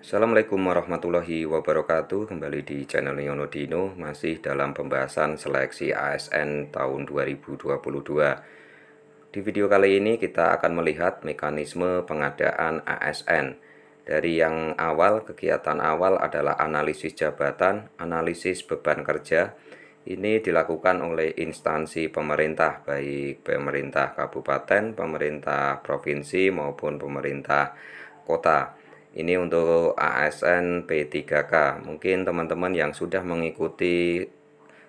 Assalamualaikum warahmatullahi wabarakatuh. Kembali di channel Nyono Dino, masih dalam pembahasan seleksi ASN tahun 2022. Di video kali ini kita akan melihat mekanisme pengadaan ASN. Dari yang awal, kegiatan awal adalah analisis jabatan, analisis beban kerja. Ini dilakukan oleh instansi pemerintah, baik pemerintah kabupaten, pemerintah provinsi maupun pemerintah kota. Ini untuk ASN P3K. Mungkin teman-teman yang sudah mengikuti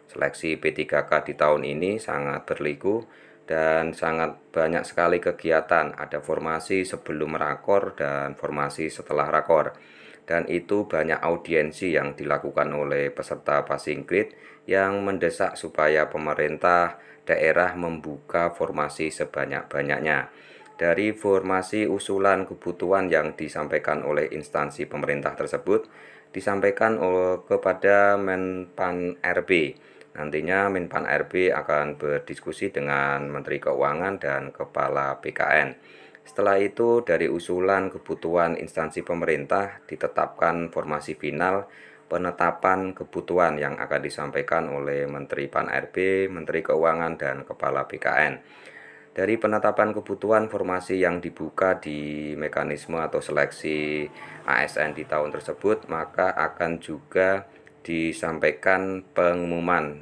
seleksi P3K di tahun ini sangat berliku dan sangat banyak sekali kegiatan. Ada formasi sebelum rakor dan formasi setelah rakor. Dan itu banyak audiensi yang dilakukan oleh peserta passing grade yang mendesak supaya pemerintah daerah membuka formasi sebanyak-banyaknya. Dari formasi usulan kebutuhan yang disampaikan oleh instansi pemerintah tersebut disampaikan kepada Menpan RB. Nantinya Menpan RB akan berdiskusi dengan Menteri Keuangan dan Kepala BKN. Setelah itu dari usulan kebutuhan instansi pemerintah ditetapkan formasi final penetapan kebutuhan yang akan disampaikan oleh Menteri Pan RB, Menteri Keuangan dan Kepala BKN. Dari penetapan kebutuhan formasi yang dibuka di mekanisme atau seleksi ASN di tahun tersebut, maka akan juga disampaikan pengumuman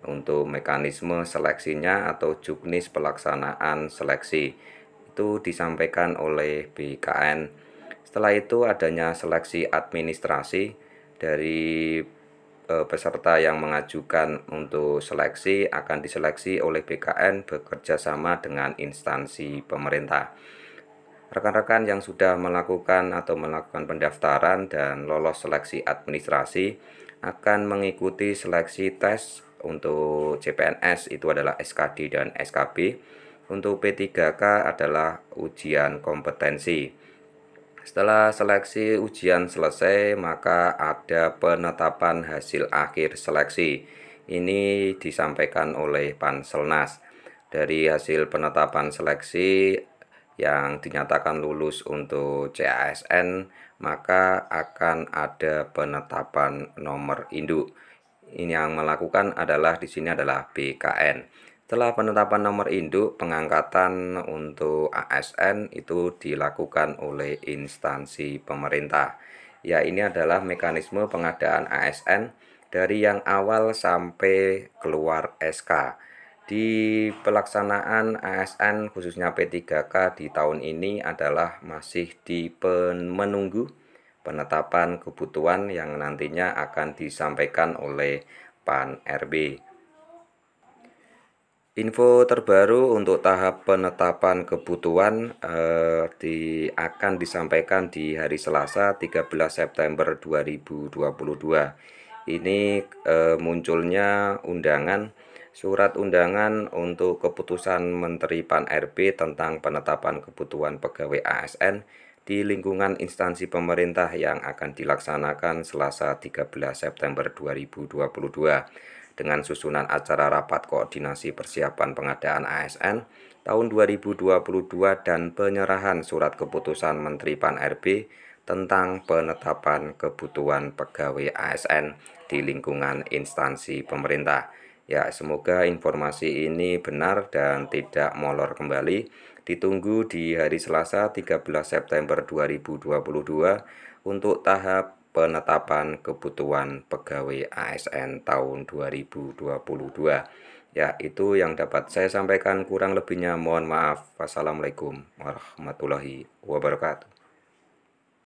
untuk mekanisme seleksinya atau juknis pelaksanaan seleksi. Itu disampaikan oleh BKN. Setelah itu adanya seleksi administrasi dari peserta yang mengajukan untuk seleksi akan diseleksi oleh BKN bekerja sama dengan instansi pemerintah. Rekan-rekan yang sudah melakukan pendaftaran dan lolos seleksi administrasi akan mengikuti seleksi tes untuk CPNS, itu adalah SKD dan SKB. Untuk P3K adalah ujian kompetensi. Setelah seleksi ujian selesai, maka ada penetapan hasil akhir seleksi. Ini disampaikan oleh Panselnas. Dari hasil penetapan seleksi yang dinyatakan lulus untuk CASN, maka akan ada penetapan nomor induk. Ini yang melakukan adalah di sini adalah BKN. Setelah penetapan nomor induk, pengangkatan untuk ASN itu dilakukan oleh instansi pemerintah. Ya, ini adalah mekanisme pengadaan ASN dari yang awal sampai keluar SK. Di pelaksanaan ASN khususnya P3K di tahun ini adalah masih menunggu penetapan kebutuhan yang nantinya akan disampaikan oleh Pan RB. Info terbaru untuk tahap penetapan kebutuhan akan disampaikan di hari Selasa 13 September 2022. Ini munculnya surat undangan untuk keputusan Menteri Pan RB tentang penetapan kebutuhan pegawai ASN di lingkungan instansi pemerintah yang akan dilaksanakan Selasa 13 September 2022. Dengan susunan acara rapat koordinasi persiapan pengadaan ASN tahun 2022 dan penyerahan surat keputusan Menteri Pan RB tentang penetapan kebutuhan pegawai ASN di lingkungan instansi pemerintah. Ya, semoga informasi ini benar dan tidak molor kembali. Ditunggu di hari Selasa 13 September 2022 untuk tahap penetapan kebutuhan pegawai ASN tahun 2022. Ya, itu yang dapat saya sampaikan, kurang lebihnya mohon maaf. Wassalamualaikum warahmatullahi wabarakatuh.